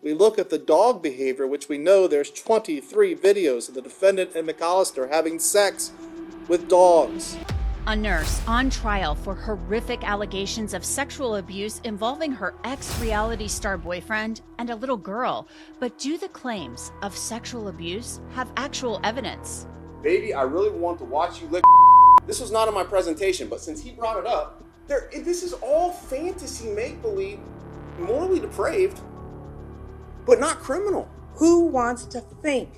We look at the dog behavior, which we know there's 23 videos of the defendant and McCollister having sex with dogs. A nurse on trial for horrific allegations of sexual abuse involving her ex-reality star boyfriend and a little girl. But do the claims of sexual abuse have actual evidence? Baby, I really want to watch you lick. This was not in my presentation, but since he brought it up, this is all fantasy make-believe, morally depraved, but not criminal. Who wants to think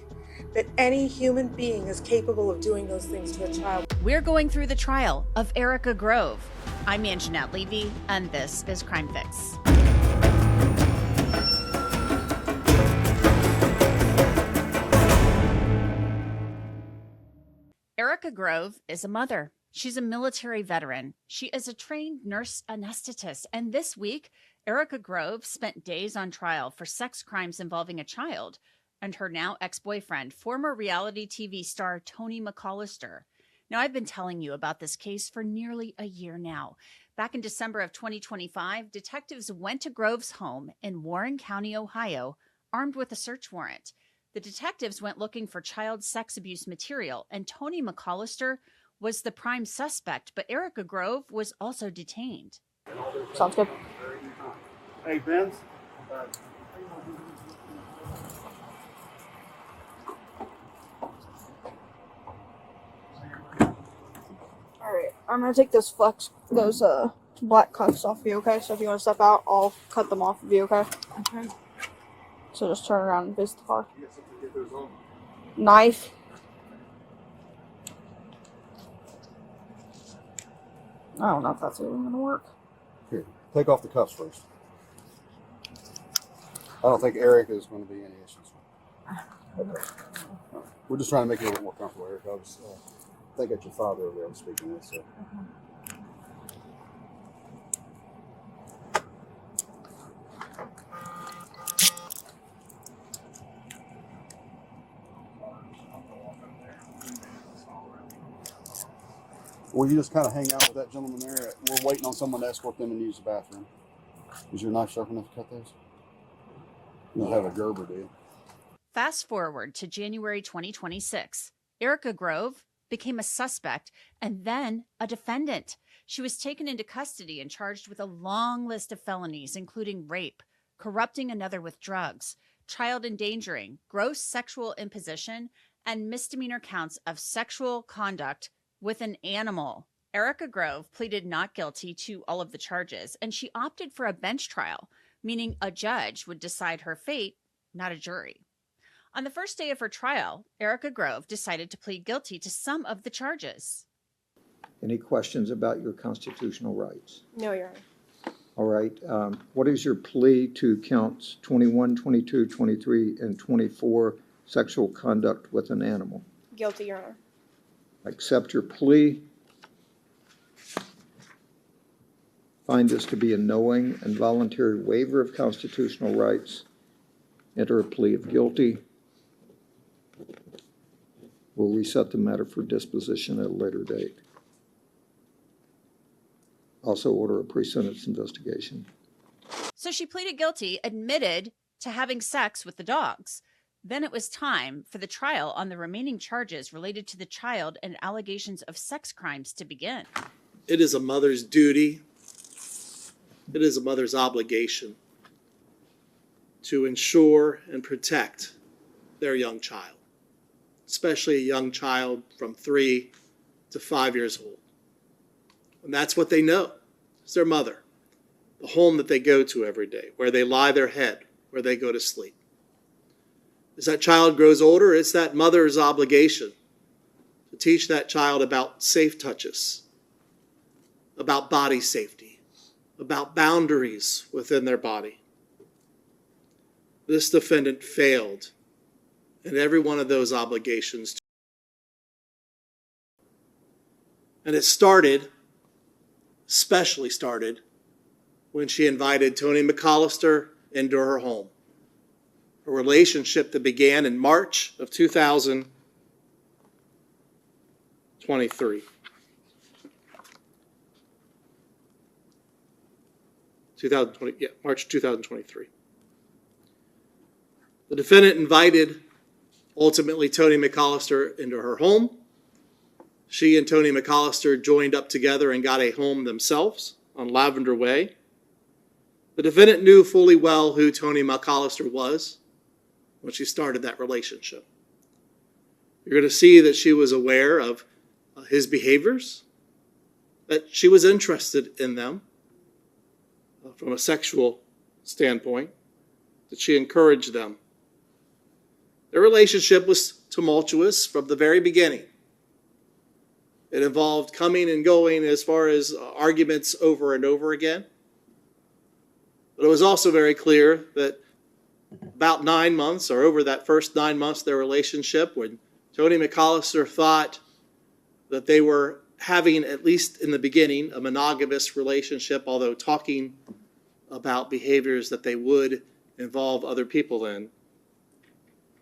that any human being is capable of doing those things to a child? We're going through the trial of Erica Grove. I'm Angenette Levy, and this is Crime Fix. Erica Grove is a mother. She's a military veteran. She is a trained nurse anesthetist. And this week, Erica Grove spent days on trial for sex crimes involving a child and her now ex-boyfriend, former reality TV star Tony McCollister. Now, I've been telling you about this case for nearly a year now. Back in December of 2025, detectives went to Grove's home in Warren County, Ohio, armed with a search warrant. The detectives went looking for child sex abuse material, and Tony McCollister was the prime suspect, but Erica Grove was also detained. Sounds good. Hey, Vince. Alright, I'm gonna take those black cuffs off of you, okay? So if you want to step out, I'll cut them off of you, okay? Okay. So just turn around and face the car. Knife. I don't know if that's even gonna work. Here, take off the cuffs first. I don't think Eric is going to be any issues. Okay. We're just trying to make you a little more comfortable, Eric. I think that's your father over there I'm speaking with. So. Will you just kind of hang out with that gentleman there? We're waiting on someone to escort them and use the bathroom. Is your knife sharp enough to cut those? You don't have a Gerber, do you? Fast forward to January 2026. Erica Grove became a suspect and then a defendant. She was taken into custody and charged with a long list of felonies, including rape, corrupting another with drugs, child endangering, gross sexual imposition, and misdemeanor counts of sexual conduct with an animal. Erica Grove pleaded not guilty to all of the charges, and she opted for a bench trial, meaning a judge would decide her fate, not a jury. On the first day of her trial, Erica Grove decided to plead guilty to some of the charges. Any questions about your constitutional rights? No, Your Honor. All right. What is your plea to counts 21, 22, 23, and 24, sexual conduct with an animal? Guilty, Your Honor. Accept your plea. Find this to be a knowing and voluntary waiver of constitutional rights. Enter a plea of guilty. We'll reset the matter for disposition at a later date. Also order a pre-sentence investigation. So she pleaded guilty, admitted to having sex with the dogs. Then it was time for the trial on the remaining charges related to the child and allegations of sex crimes to begin. It is a mother's duty. It is a mother's obligation to ensure and protect their young child, especially a young child from 3 to 5 years old. And that's what they know. It's their mother, the home that they go to every day, where they lie their head, where they go to sleep. As that child grows older, it's that mother's obligation to teach that child about safe touches, about body safety, about boundaries within their body. This defendant failed in every one of those obligations. And it especially started, when she invited Tony McCollister into her home. A relationship that began in March of 2023. March 2023. The defendant invited, ultimately, Tony McCollister into her home. She and Tony McCollister joined up together and got a home themselves on Lavender Way. The defendant knew fully well who Tony McCollister was when she started that relationship. You're going to see that she was aware of his behaviors, that she was interested in them from a sexual standpoint, that she encouraged them. Their relationship was tumultuous from the very beginning. It involved coming and going as far as arguments over and over again. But it was also very clear that about 9 months, or over that first 9 months of their relationship, when Tony McCollister thought that they were having, at least in the beginning, a monogamous relationship, although talking about behaviors that they would involve other people in.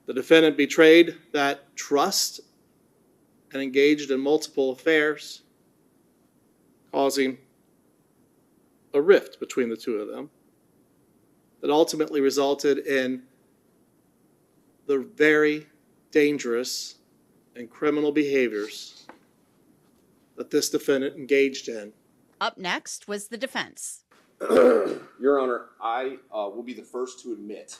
The defendant betrayed that trust and engaged in multiple affairs, causing a rift between the two of them that ultimately resulted in the very dangerous and criminal behaviors that this defendant engaged in. Up next was the defense. Your Honor, I will be the first to admit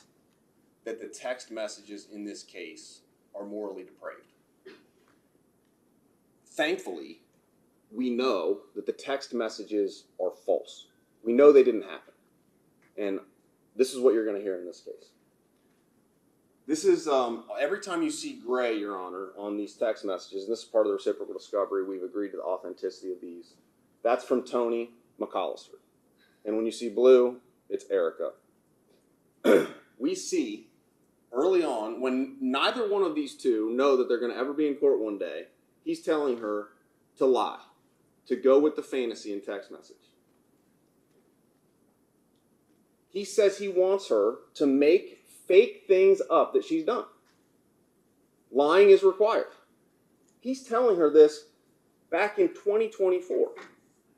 that the text messages in this case are morally depraved. Thankfully, we know that the text messages are false. We know they didn't happen. And this is what you're going to hear in this case. This is, every time you see gray, Your Honor, on these text messages, and this is part of the reciprocal discovery, we've agreed to the authenticity of these. That's from Tony McCollister. And when you see blue, it's Erica. We see early on, when neither one of these two know that they're going to ever be in court one day, he's telling her to lie, to go with the fantasy in text message. He says he wants her to make fake things up that she's done. Lying is required. He's telling her this back in 2024,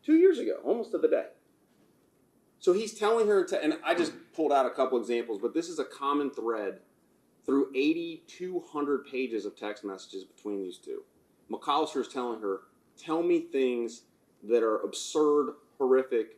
2 years ago, almost to the day. So he's telling her to, and I just pulled out a couple examples, but this is a common thread through 8,200 pages of text messages between these two. McCollister is telling her, tell me things that are absurd, horrific,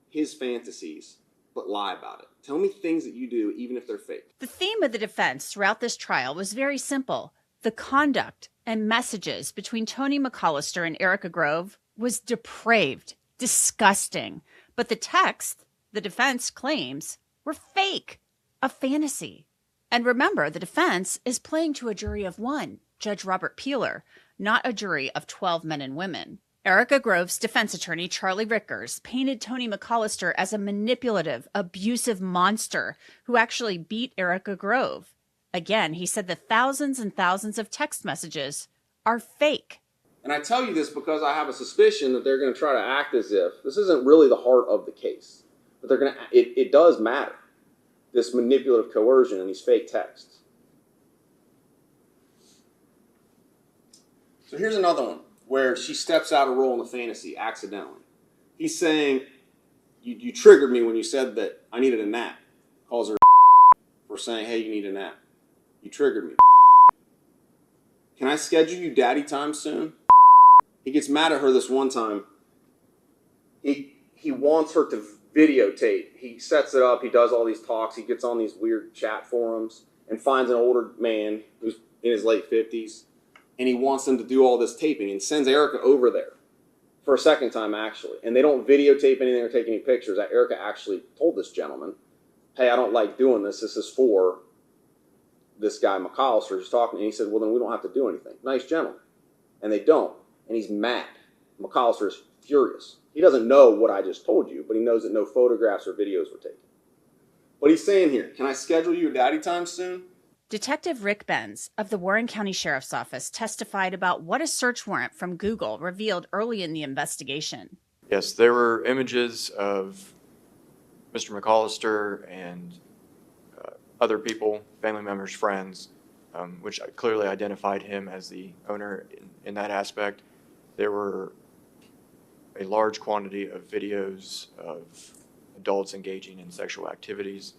his fantasies, but lie about it. Tell me things that you do, even if they're fake. The theme of the defense throughout this trial was very simple. The conduct and messages between Tony McCollister and Erica Grove was depraved, disgusting. But the text, the defense claims, were fake, a fantasy. And remember, the defense is playing to a jury of one, Judge Robert Peeler, not a jury of 12 men and women. Erica Grove's defense attorney, Charlie Rickers, painted Tony McCollister as a manipulative, abusive monster who actually beat Erica Grove. Again, he said the thousands and thousands of text messages are fake. And I tell you this because I have a suspicion that they're going to try to act as if this isn't really the heart of the case. But they're going to, it does matter, this manipulative coercion and these fake texts. So here's another one where she steps out of role in the fantasy accidentally. He's saying, you triggered me when you said that I needed a nap. Calls her for saying, hey, you need a nap. You triggered me. Can I schedule you daddy time soon? He gets mad at her this one time. He wants her to videotape. He sets it up. He does all these talks. He gets on these weird chat forums and finds an older man who's in his late 50s. And he wants them to do all this taping and sends Erica over there for a second time, actually. And they don't videotape anything or take any pictures. Erica actually told this gentleman, hey, I don't like doing this. This is for this guy McCollister who's talking. And he said, well, then we don't have to do anything. Nice gentleman. And they don't. And he's mad. McCollister is furious. He doesn't know what I just told you, but he knows that no photographs or videos were taken. But he's saying here, can I schedule you a daddy time soon? Detective Rick Benz of the Warren County Sheriff's Office testified about what a search warrant from Google revealed early in the investigation. Yes, there were images of Mr. McCollister and other people, family members, friends, which clearly identified him as the owner in that aspect. There were a large quantity of videos of adults engaging in sexual activities.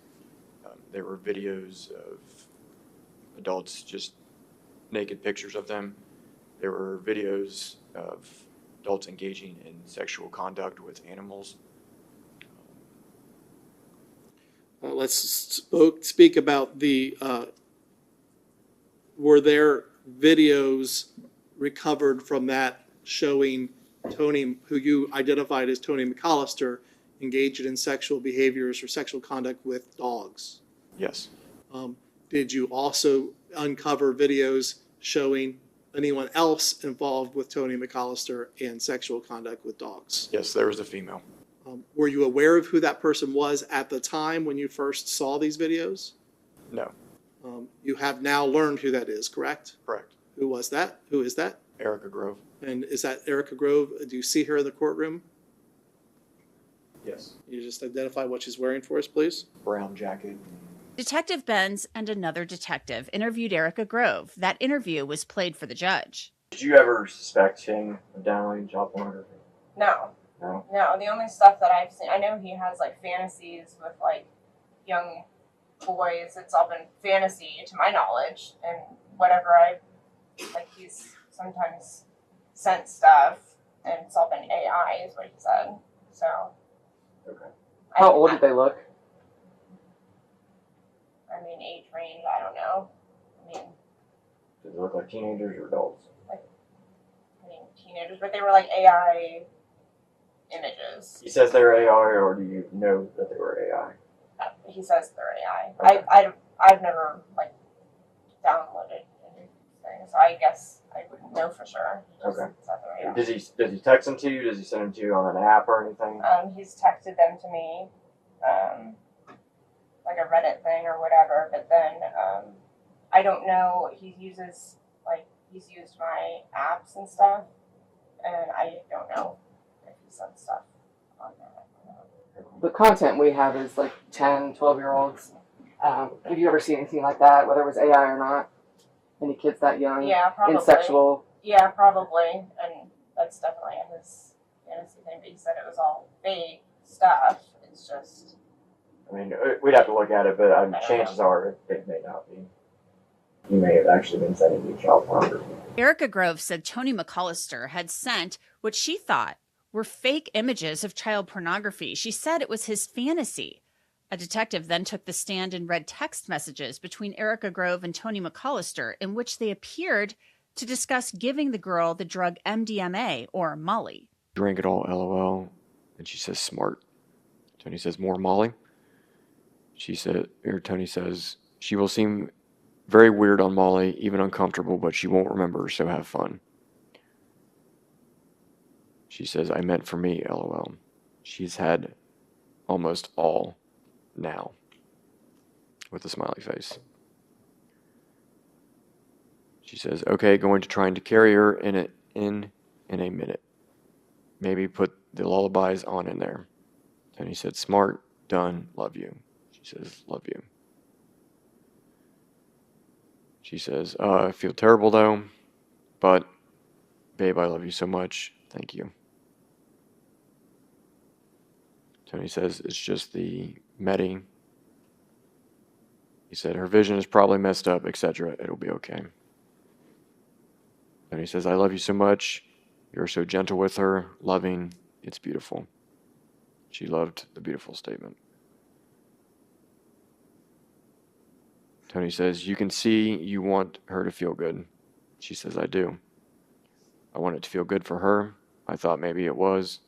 There were videos of adults, just naked pictures of them. There were videos of adults engaging in sexual conduct with animals. Let's speak about were there videos recovered from that showing Tony, who you identified as Tony McCollister, engaged in sexual behaviors or sexual conduct with dogs? Yes. Did you also uncover videos showing anyone else involved with Tony McCollister and sexual conduct with dogs? Yes, there was a female. Were you aware of who that person was at the time when you first saw these videos? No. You have now learned who that is, correct? Correct. Who was that? Who is that? Erica Grove. And is that Erica Grove? Do you see her in the courtroom? Yes. You just identify what she's wearing for us, please. Brown jacket. Detective Benz and another detective interviewed Erica Grove. That interview was played for the judge. Did you ever suspect him of downloading child pornography? No. No. No, the only stuff that I've seen, I know he has like fantasies with like young boys. It's all been fantasy to my knowledge, and whatever he's sometimes sent stuff, and it's all been AI, is what he said. So. Okay. How old did they look? I mean, age range, I don't know. I mean, Did they look like teenagers or adults? teenagers, but they were like AI images. He says they're AI, or do you know that they were AI? He says they're AI. Okay. I've never like downloaded anything, so I guess I wouldn't know for sure. He just Okay. said they're AI. Does he text them to you? Does he send them to you on an app or anything? He's texted them to me, like a Reddit thing or whatever. But then I don't know. He's used my apps and stuff, and I don't know if he sent stuff on that. The content we have is like 10, 12-year-olds. Have you ever seen anything like that, whether it was AI or not? Any kids that young? Yeah, probably. In sexual? Yeah, probably. And that's definitely his fantasy thing. But he said it was all fake stuff. It's just. I mean, we'd have to look at it, but I don't chances know. are it may not be. You may have actually been sending you child pornography. Erica Grove said Tony McCollister had sent what she thought were fake images of child pornography. She said it was his fantasy. A detective then took the stand and read text messages between Erica Grove and Tony McCollister in which they appeared to discuss giving the girl the drug MDMA or Molly. Drink it all, LOL. And she says, smart. Tony says, more Molly. Tony says, she will seem very weird on Molly, even uncomfortable, but she won't remember, so have fun. She says, I meant for me, LOL. She's had almost all now, with a smiley face. She says, okay, going to trying to carry her in a minute. Maybe put the lullabies on in there. Tony said, smart, done, love you. She says, love you. She says, I feel terrible though, but babe, I love you so much. Thank you. Tony says, it's just the Medi. He said, her vision is probably messed up, etc. It'll be okay. Tony says, I love you so much. You're so gentle with her, loving. It's beautiful. She loved the beautiful statement. Tony says, you can see you want her to feel good. She says, I do. I want it to feel good for her. I thought maybe it was.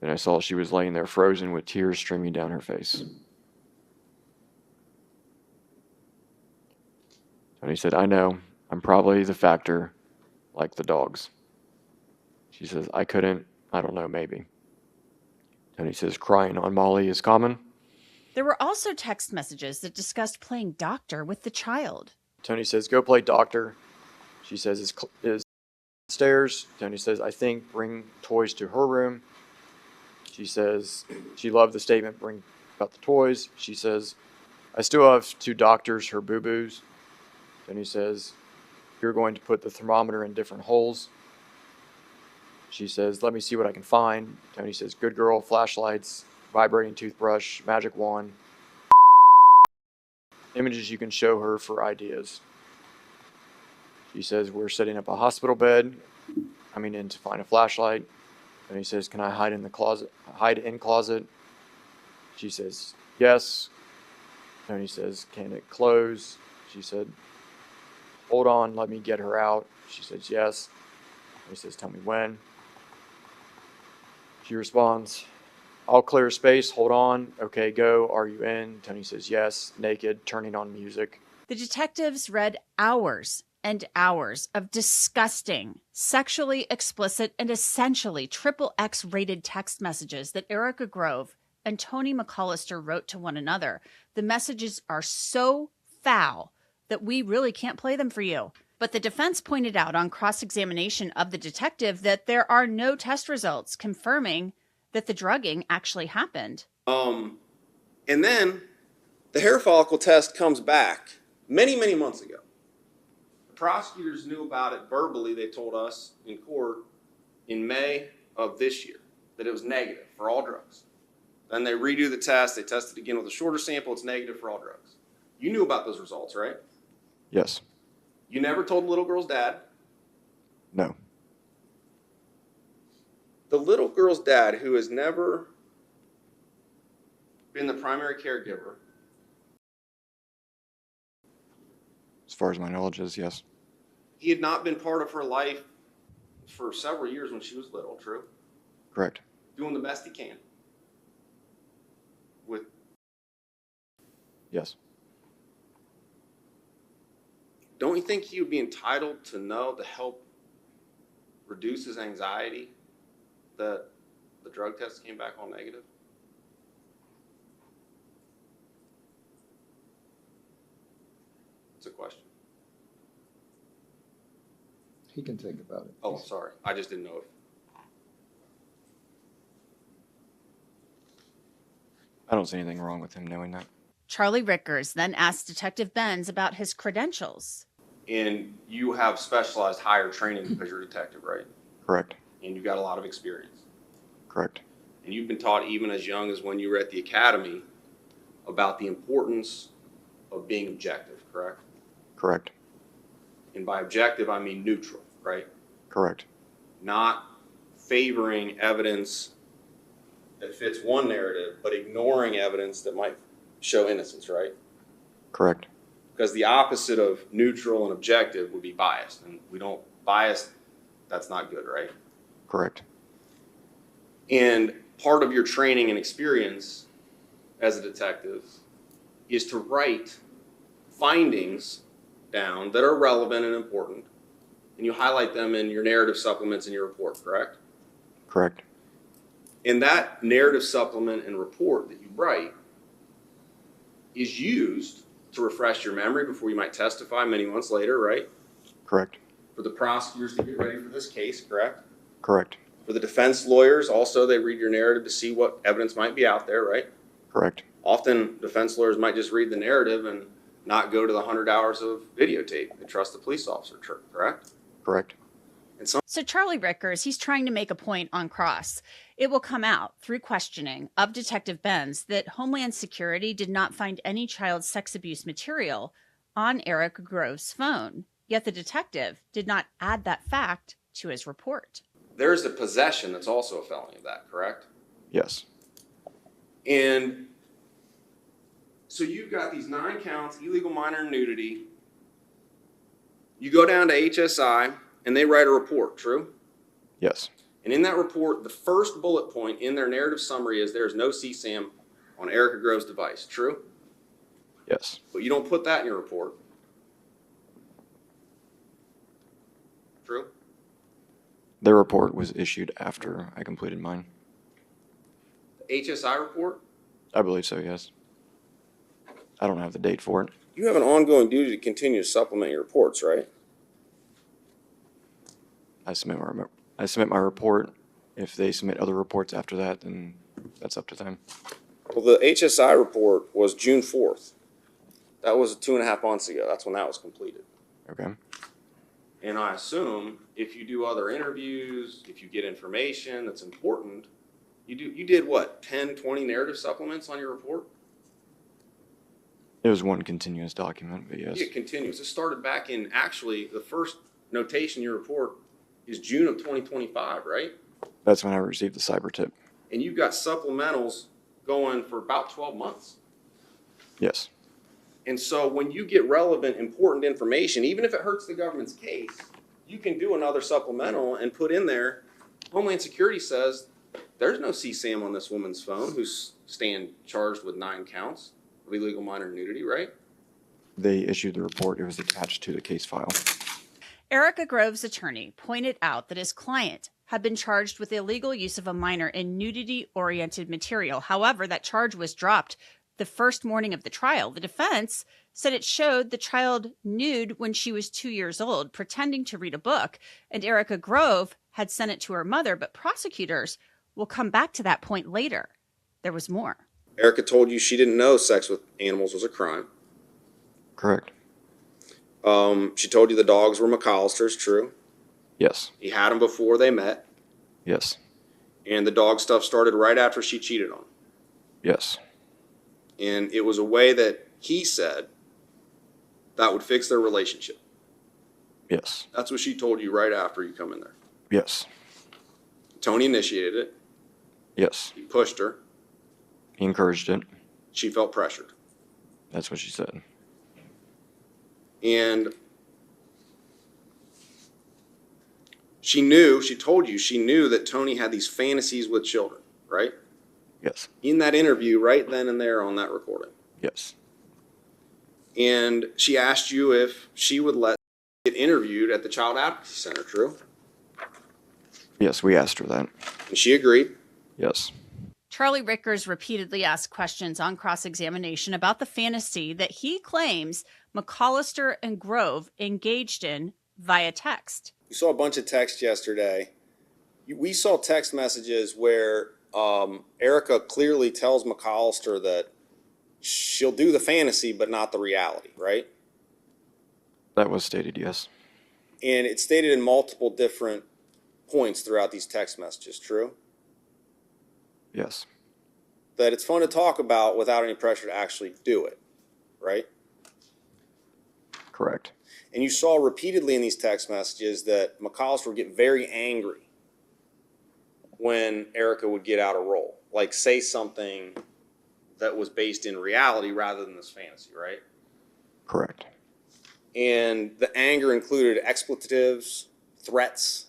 Then I saw she was laying there frozen with tears streaming down her face. Tony said, I know. I'm probably the factor, like the dogs. She says, I don't know, maybe. Tony says, crying on Molly is common. There were also text messages that discussed playing doctor with the child. Tony says, go play doctor. She says, is upstairs. Tony says, I think bring toys to her room. She says, she loved the statement, bring about the toys. She says, I still have 2 doctors, her boo-boos. Tony says, you're going to put the thermometer in different holes. She says, let me see what I can find. Tony says, good girl, flashlights, vibrating toothbrush, magic wand. images you can show her for ideas. She says, we're setting up a hospital bed. Coming in to find a flashlight. And he says, can I hide in the closet? Hide in closet? She says, yes. Tony says, can it close? She said, hold on, let me get her out. She says, yes. He says, tell me when. She responds, I'll clear space, hold on. Okay, go. Are you in? Tony says, yes. Naked, turning on music. The detectives read hours and hours of disgusting, sexually explicit, and essentially XXX rated text messages that Erica Grove and Tony McCollister wrote to one another. The messages are so foul that we really can't play them for you. But the defense pointed out on cross-examination of the detective that there are no test results confirming that the drugging actually happened. And then the hair follicle test comes back many, many months ago. The prosecutors knew about it verbally, they told us in court in May of this year, that it was negative for all drugs. Then they redo the test, they test it again with a shorter sample, it's negative for all drugs. You knew about those results, right? Yes. You never told the little girl's dad? No. The little girl's dad, who has never been the primary caregiver. As far as my knowledge is, yes. He had not been part of her life for several years when she was little, true? Correct. Doing the best he can. With Yes. Don't you think he would be entitled to know to help reduce his anxiety that the drug test came back all negative? It's a question. He can think about it. Oh, sorry. I just didn't know if. I don't see anything wrong with him knowing that. Charlie Rickers then asked Detective Benz about his credentials. And you have specialized higher training because you're a detective, right? Correct. And you've got a lot of experience. Correct. And you've been taught even as young as when you were at the academy about the importance of being objective, correct? Correct. And by objective, I mean neutral, right? Correct. Not favoring evidence that fits one narrative, but ignoring evidence that might show innocence, right? Correct. Because the opposite of neutral and objective would be biased. And we don't bias, that's not good, right? Correct. And part of your training and experience as a detective is to write findings down that are relevant and important, and you highlight them in your narrative supplements in your report, correct? Correct. And that narrative supplement and report that you write is used to refresh your memory before you might testify many months later, right? Correct. For the prosecutors to get ready for this case, correct? Correct. For the defense lawyers, also, they read your narrative to see what evidence might be out there, right? Correct. Often, defense lawyers might just read the narrative and not go to the 100 hours of videotape. They trust the police officer, correct? Correct. So Charlie Rickers, he's trying to make a point on cross. It will come out through questioning of Detective Benz that Homeland Security did not find any child sex abuse material on Erica Grove's phone. Yet the detective did not add that fact to his report. There's a possession that's also a felony of that, correct? Yes. And so you've got these 9 counts, illegal minor nudity. You go down to HSI and they write a report, true? Yes. And in that report, the first bullet point in their narrative summary is there is no CSAM on Erica Grove's device, true? Yes. But you don't put that in your report. True? Their report was issued after I completed mine. The HSI report? I believe so, yes. I don't have the date for it. You have an ongoing duty to continue to supplement your reports, right? I submit my report. If they submit other reports after that, then that's up to them. Well, the HSI report was June 4th. That was 2.5 months ago. That's when that was completed. Okay. And I assume if you do other interviews, if you get information that's important, you did what, 10, 20 narrative supplements on your report? It was one continuous document, but yes. It continues. It started back in, actually, the first notation in your report is June of 2025, right? That's when I received the cyber tip. And you've got supplementals going for about 12 months. Yes. And so when you get relevant, important information, even if it hurts the government's case, you can do another supplemental and put in there, Homeland Security says there's no CSAM on this woman's phone who's charged with 9 counts of illegal minor nudity, right? They issued the report. It was attached to the case file. Erica Grove's attorney pointed out that his client had been charged with illegal use of a minor in nudity-oriented material. However, that charge was dropped the first morning of the trial. The defense said it showed the child nude when she was 2 years old, pretending to read a book, and Erica Grove had sent it to her mother, but prosecutors will come back to that point later. There was more. Erica told you she didn't know sex with animals was a crime. Correct. She told you the dogs were McCollisters, true? Yes. He had them before they met. Yes. And the dog stuff started right after she cheated on him. Yes. And it was a way that he said that would fix their relationship. Yes. That's what she told you right after you come in there. Yes. Tony initiated it. Yes. He pushed her. He encouraged it. She felt pressured. That's what she said. And she told you she knew that Tony had these fantasies with children, right? Yes. In that interview, right then and there on that recording. Yes. And she asked you if she would let get interviewed at the Child Advocacy Center, true? Yes, we asked her that. And she agreed. Yes. Charlie Rickers repeatedly asked questions on cross-examination about the fantasy that he claims McCollister and Grove engaged in via text. We saw a bunch of text yesterday. We saw text messages where Erica clearly tells McCollister that she'll do the fantasy but not the reality, right? That was stated, yes. And it's stated in multiple different points throughout these text messages, true? Yes. That it's fun to talk about without any pressure to actually do it, right? Correct. And you saw repeatedly in these text messages that McCollister would get very angry when Erica would get out of role, like say something that was based in reality rather than this fantasy, right? Correct. And the anger included expletives, threats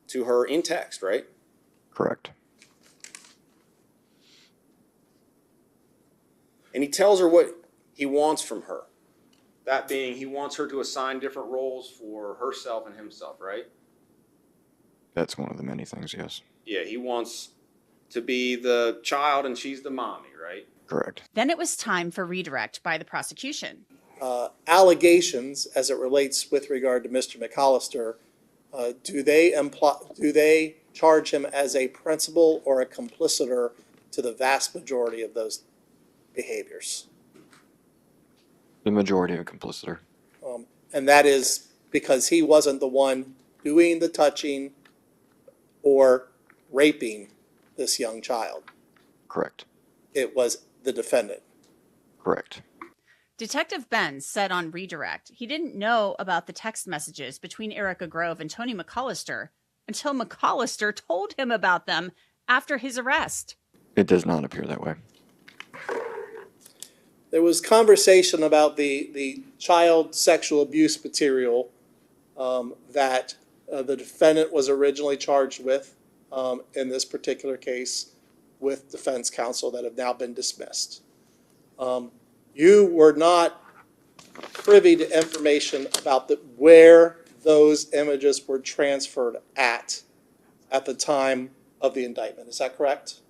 to her in text, right? Correct. And he tells her what he wants from her. That being, he wants her to assign different roles for herself and himself, right? That's one of the many things, yes. Yeah, he wants to be the child and she's the mommy, right? Correct. Then it was time for redirect by the prosecution. Allegations as it relates with regard to Mr. McCollister, do they charge him as a principal or a complicitor to the vast majority of those behaviors? The majority of complicitor. And that is because he wasn't the one doing the touching or raping this young child. Correct. It was the defendant. Correct. Detective Benz said on redirect he didn't know about the text messages between Erica Grove and Tony McCollister until McCollister told him about them after his arrest. It does not appear that way. There was conversation about the child sexual abuse material that the defendant was originally charged with in this particular case with defense counsel that have now been dismissed. You were not privy to information about where those images were transferred at the time of the indictment. Is that correct?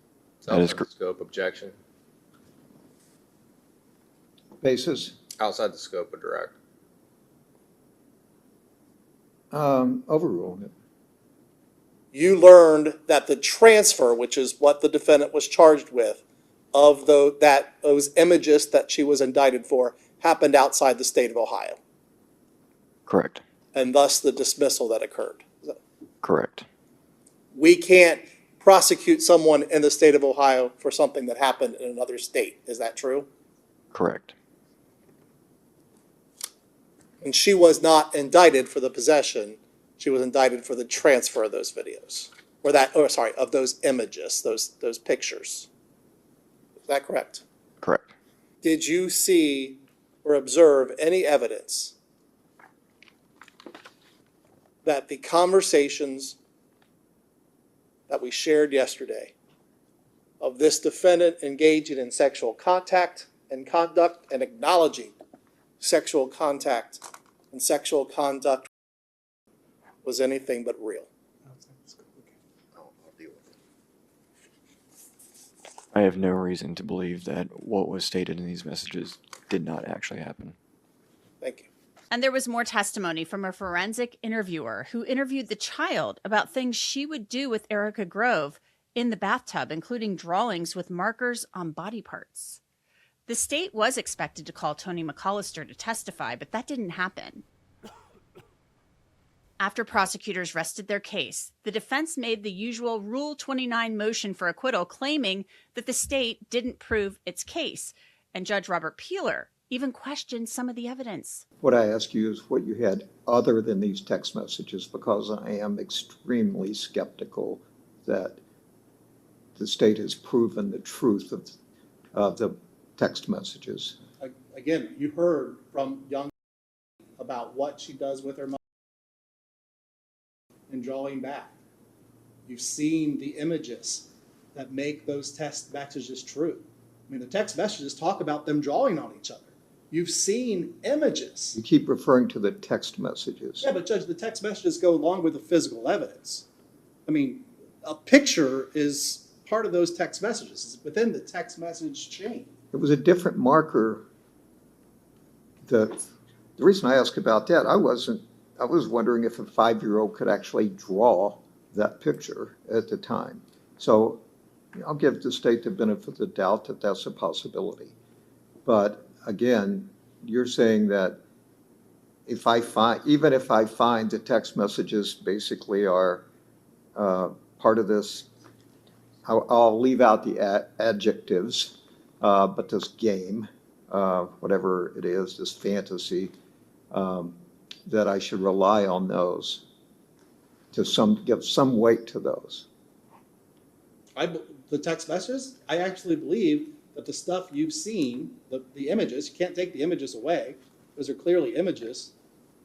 That is Outside the scope objection. Basis? Outside the scope of direct. Overruled. You learned that the transfer, which is what the defendant was charged with, of those images that she was indicted for, happened outside the state of Ohio, Correct. and thus the dismissal that occurred. Correct. We can't prosecute someone in the state of Ohio for something that happened in another state. Is that true? Correct. And she was not indicted for the possession. She was indicted for the transfer of those videos, of those images, those pictures. Is that correct? Correct. Did you see or observe any evidence that the conversations that we shared yesterday of this defendant engaging in sexual contact and conduct and acknowledging sexual contact and sexual conduct was anything but real? I have no reason to believe that what was stated in these messages did not actually happen. Thank you. And there was more testimony from a forensic interviewer who interviewed the child about things she would do with Erica Grove in the bathtub, including drawings with markers on body parts. The state was expected to call Tony McCollister to testify, but that didn't happen. After prosecutors rested their case, the defense made the usual Rule 29 motion for acquittal, claiming that the state didn't prove its case. And Judge Robert Peeler even questioned some of the evidence. What I ask you is what you had other than these text messages, because I am extremely skeptical that the state has proven the truth of the text messages. Again, you heard from young about what she does with her mother and drawing back. You've seen the images that make those text messages true. I mean, the text messages talk about them drawing on each other. You've seen images. You keep referring to the text messages. Yeah, but Judge, the text messages go along with the physical evidence. I mean, a picture is part of those text messages. It's within the text message chain. It was a different marker. The reason I ask about that, I was wondering if a 5-year-old could actually draw that picture at the time. So I'll give the state the benefit of the doubt that that's a possibility. But again, you're saying that even if I find the text messages basically are part of this, I'll leave out the adjectives, but this game, whatever it is, this fantasy, that I should rely on those to give some weight to those. The text messages, I actually believe that the stuff you've seen, the images, you can't take the images away. Those are clearly images.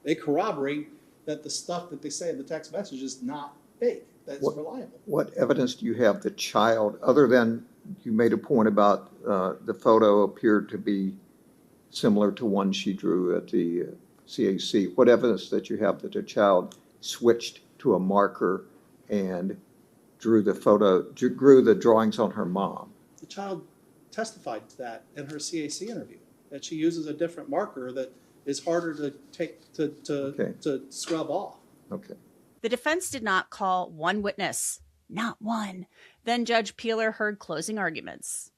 They corroborate that the stuff that they say in the text message is not fake, that it's reliable. What evidence do you have the child, other than you made a point about the photo appeared to be similar to one she drew at the CAC. What evidence that you have that the child switched to a marker and drew the drawings on her mom? The child testified to that in her CAC interview, that she uses a different marker that is harder to take to scrub off. Okay. The defense did not call one witness, not one. Then Judge Peeler heard closing arguments.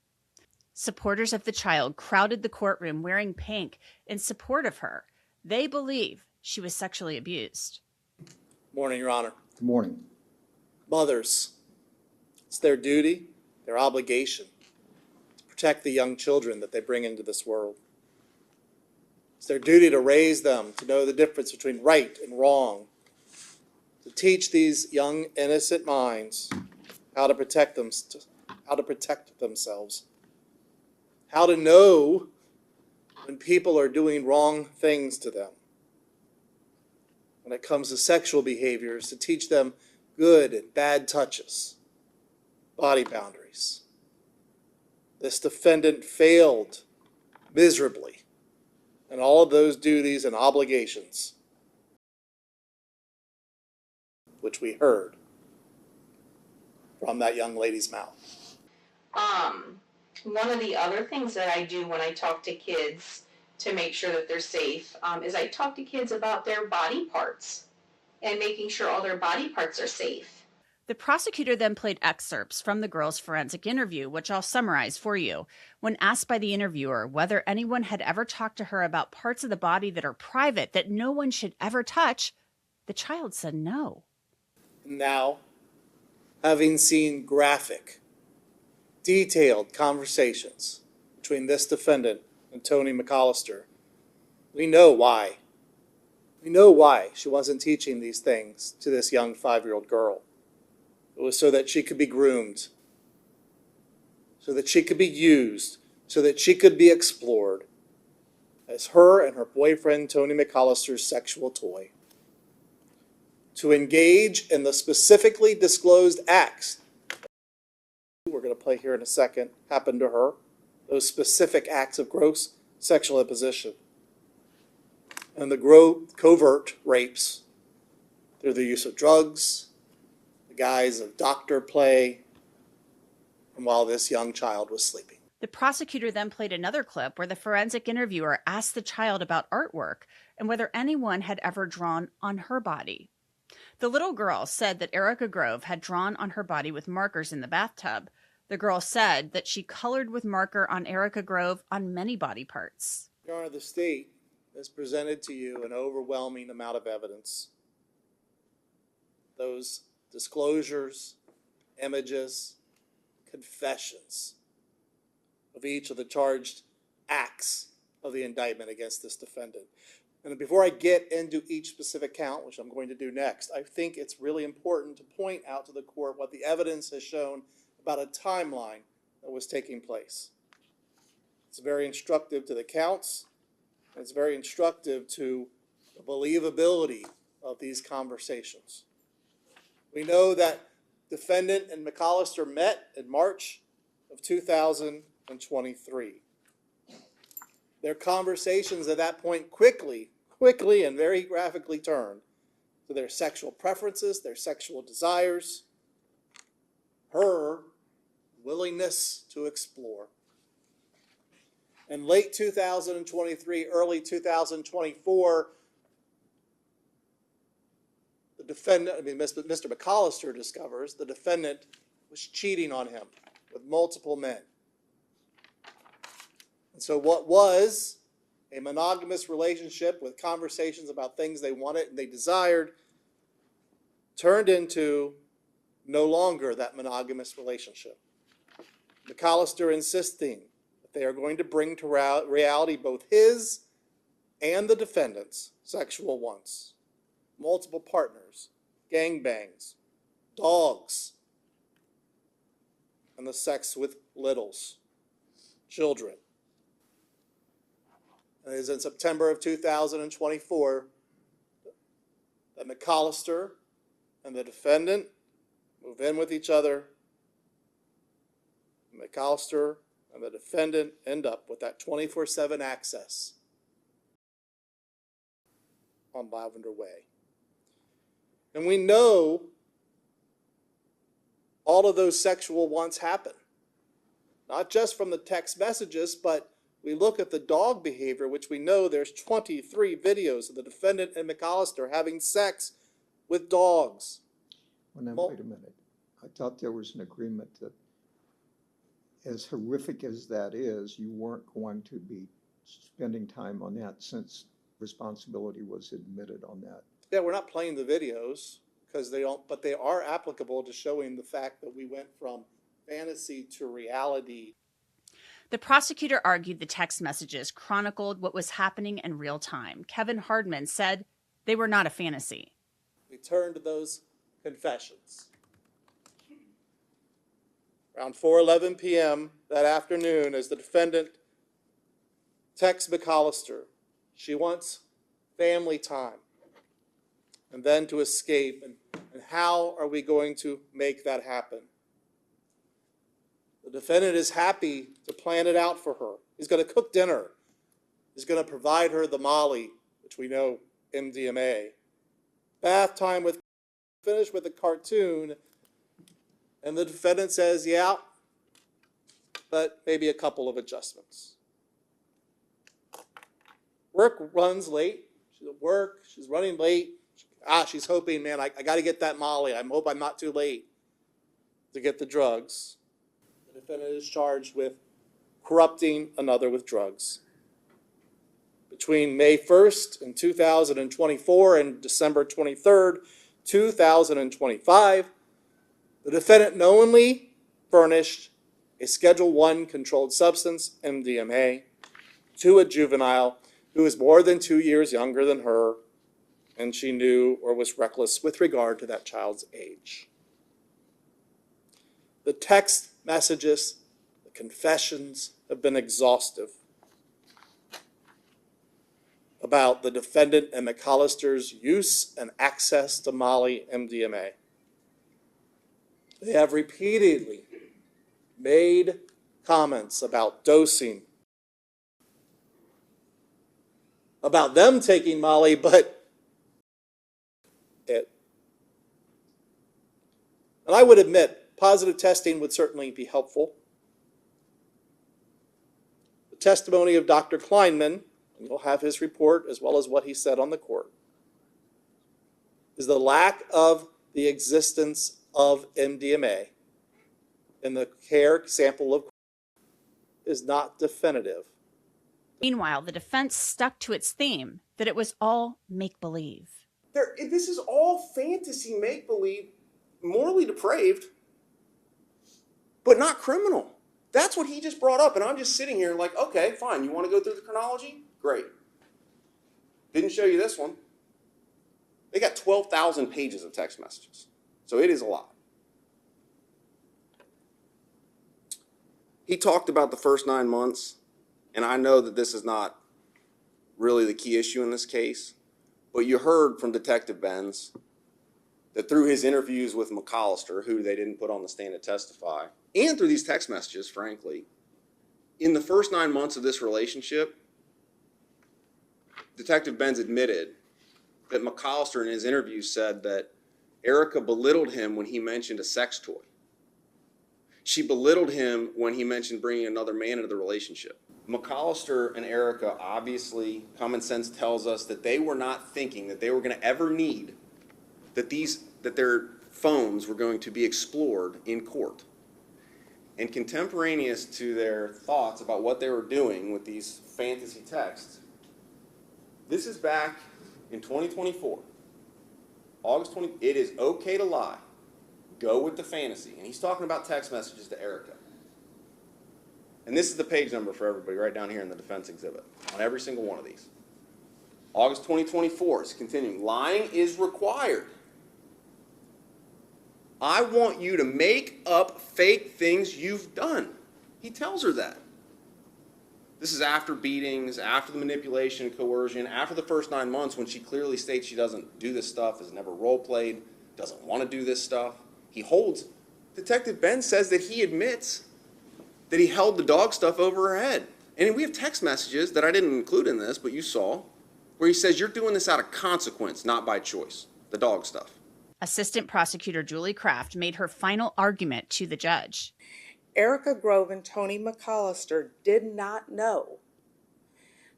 Supporters of the child crowded the courtroom wearing pink in support of her. They believe she was sexually abused. Morning, Your Honor. Good morning. Mothers, it's their duty, their obligation to protect the young children that they bring into this world. It's their duty to raise them, to know the difference between right and wrong, to teach these young, innocent minds how to protect themselves, how to know when people are doing wrong things to them. When it comes to sexual behaviors, to teach them good and bad touches, body boundaries. This defendant failed miserably in all of those duties and obligations, which we heard from that young lady's mouth. One of the other things that I do when I talk to kids to make sure that they're safe is I talk to kids about their body parts and making sure all their body parts are safe. The prosecutor then played excerpts from the girl's forensic interview, which I'll summarize for you. When asked by the interviewer whether anyone had ever talked to her about parts of the body that are private, that no one should ever touch, the child said no. Now, having seen graphic, detailed conversations between this defendant and Tony McCollister, we know why We know why she wasn't teaching these things to this young 5-year-old girl. It was so that she could be groomed, so that she could be used, so that she could be explored as her and her boyfriend Tony McCollister's sexual toy. To engage in the specifically disclosed acts we're going to play here in a second happened to her, those specific acts of gross sexual imposition, and the covert rapes through the use of drugs, the guise of doctor play, and while this young child was sleeping. The prosecutor then played another clip where the forensic interviewer asked the child about artwork and whether anyone had ever drawn on her body. The little girl said that Erica Grove had drawn on her body with markers in the bathtub. The girl said that she colored with marker on Erica Grove on many body parts. Your Honor, the state has presented to you an overwhelming amount of evidence. Those disclosures, images, confessions of each of the charged acts of the indictment against this defendant. And before I get into each specific count, which I'm going to do next, I think it's really important to point out to the court what the evidence has shown about a timeline that was taking place. It's very instructive to the counts. It's very instructive to the believability of these conversations. We know that defendant and McCollister met in March of 2023. Their conversations at that point quickly and very graphically turned to their sexual preferences, their sexual desires, her willingness to explore. In late 2023, early 2024, Mr. McCollister discovers the defendant was cheating on him with multiple men. And so what was a monogamous relationship with conversations about things they wanted and they desired turned into no longer that monogamous relationship. McCollister insisting that they are going to bring to reality both his and the defendant's sexual wants. Multiple partners, gangbangs, dogs, and the sex with littles, children. And it is in September of 2024 that McCollister and the defendant move in with each other. McCollister and the defendant end up with that 24/7 access on Lavender Way. And we know all of those sexual wants happen. Not just from the text messages, but we look at the dog behavior, which we know there's 23 videos of the defendant and McCollister having sex with dogs. Well, now, wait a minute. I thought there was an agreement that as horrific as that is, you weren't going to be spending time on that since responsibility was admitted on that. Yeah, we're not playing the videos because they don't, but they are applicable to showing the fact that we went from fantasy to reality. The prosecutor argued the text messages chronicled what was happening in real time. Kevin Hardman said they were not a fantasy. We turn to those confessions. Around 4:11 p.m. that afternoon, as the defendant texts McCollister, she wants family time and then to escape. And how are we going to make that happen? The defendant is happy to plan it out for her. He's going to cook dinner. He's going to provide her the Molly, which we know MDMA. Bath time with, finish with a cartoon. And the defendant says, yeah, but maybe a couple of adjustments. Work runs late. She's at work. She's running late. She's hoping, man, I got to get that Molly. I hope I'm not too late to get the drugs. The defendant is charged with corrupting another with drugs. Between May 1st in 2024 and December 23rd, 2025, the defendant knowingly furnished a Schedule I controlled substance, MDMA, to a juvenile who is more than 2 years younger than her and she knew or was reckless with regard to that child's age. The text messages, the confessions have been exhaustive about the defendant and McCollister's use and access to Molly MDMA. They have repeatedly made comments about dosing, about them taking Molly, but it. And I would admit, positive testing would certainly be helpful. The testimony of Dr. Kleinman, and you'll have his report as well as what he said on the court, is the lack of the existence of MDMA in the hair sample of is not definitive. Meanwhile, the defense stuck to its theme that it was all make-believe. This is all fantasy make-believe, morally depraved, but not criminal. That's what he just brought up, and I'm just sitting here like, okay, fine, you want to go through the chronology? Great. Didn't show you this one. They got 12,000 pages of text messages, so it is a lot. He talked about the first 9 months, and I know that this is not really the key issue in this case, but you heard from Detective Benz that through his interviews with McCollister, who they didn't put on the stand to testify, and through these text messages, frankly, in the first 9 months of this relationship, Detective Benz admitted that McCollister in his interview said that Erica belittled him when he mentioned a sex toy. She belittled him when he mentioned bringing another man into the relationship. McCollister and Erica, obviously, common sense tells us that they were not thinking that they were going to ever need that their phones were going to be explored in court. And contemporaneous to their thoughts about what they were doing with these fantasy texts, this is back in 2024, August 20, it is okay to lie. Go with the fantasy. And he's talking about text messages to Erica. And this is the page number for everybody right down here in the defense exhibit on every single one of these. August 2024 is continuing. Lying is required. I want you to make up fake things you've done. He tells her that. This is after beatings, after the manipulation, coercion, after the first 9 months when she clearly states she doesn't do this stuff, has never role played, doesn't want to do this stuff. He holds. Detective Ben says that he admits that he held the dog stuff over her head. And we have text messages that I didn't include in this, but you saw, where he says, you're doing this out of consequence, not by choice, the dog stuff. Assistant Prosecutor Julie Kraft made her final argument to the judge. Erica Grove and Tony McCollister did not know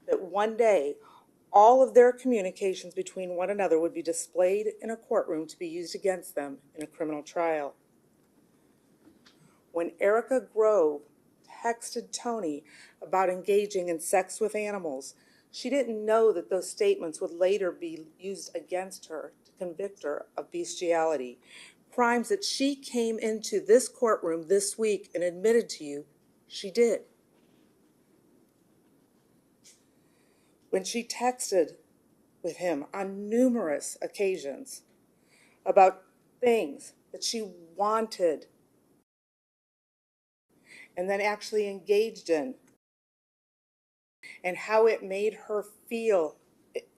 that one day all of their communications between one another would be displayed in a courtroom to be used against them in a criminal trial. When Erica Grove texted Tony about engaging in sex with animals, she didn't know that those statements would later be used against her to convict her of bestiality, crimes that she came into this courtroom this week and admitted to you she did. When she texted with him on numerous occasions about things that she wanted and then actually engaged in, and how it made her feel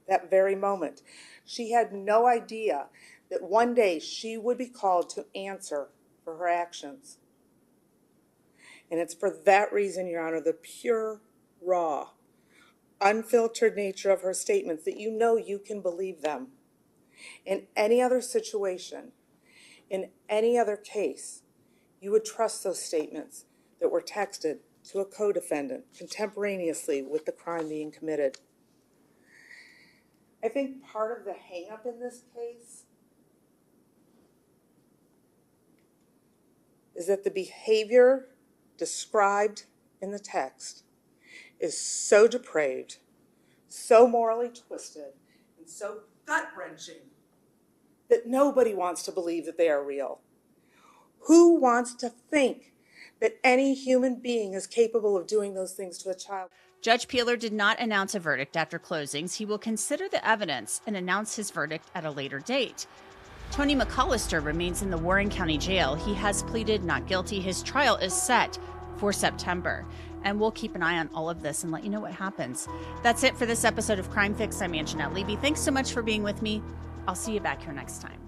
that very moment, she had no idea that one day she would be called to answer for her actions. And it's for that reason, Your Honor, the pure, raw, unfiltered nature of her statements, that you know you can believe them. In any other situation, in any other case, you would trust those statements that were texted to a co-defendant contemporaneously with the crime being committed. I think part of the hang-up in this case is that the behavior described in the text is so depraved, so morally twisted, and so gut-wrenching that nobody wants to believe that they are real. Who wants to think that any human being is capable of doing those things to a child? Judge Peeler did not announce a verdict after closings. He will consider the evidence and announce his verdict at a later date. Tony McCollister remains in the Warren County Jail. He has pleaded not guilty. His trial is set for September. And we'll keep an eye on all of this and let you know what happens. That's it for this episode of Crime Fix. I'm Angenette Levy. Thanks so much for being with me. I'll see you back here next time.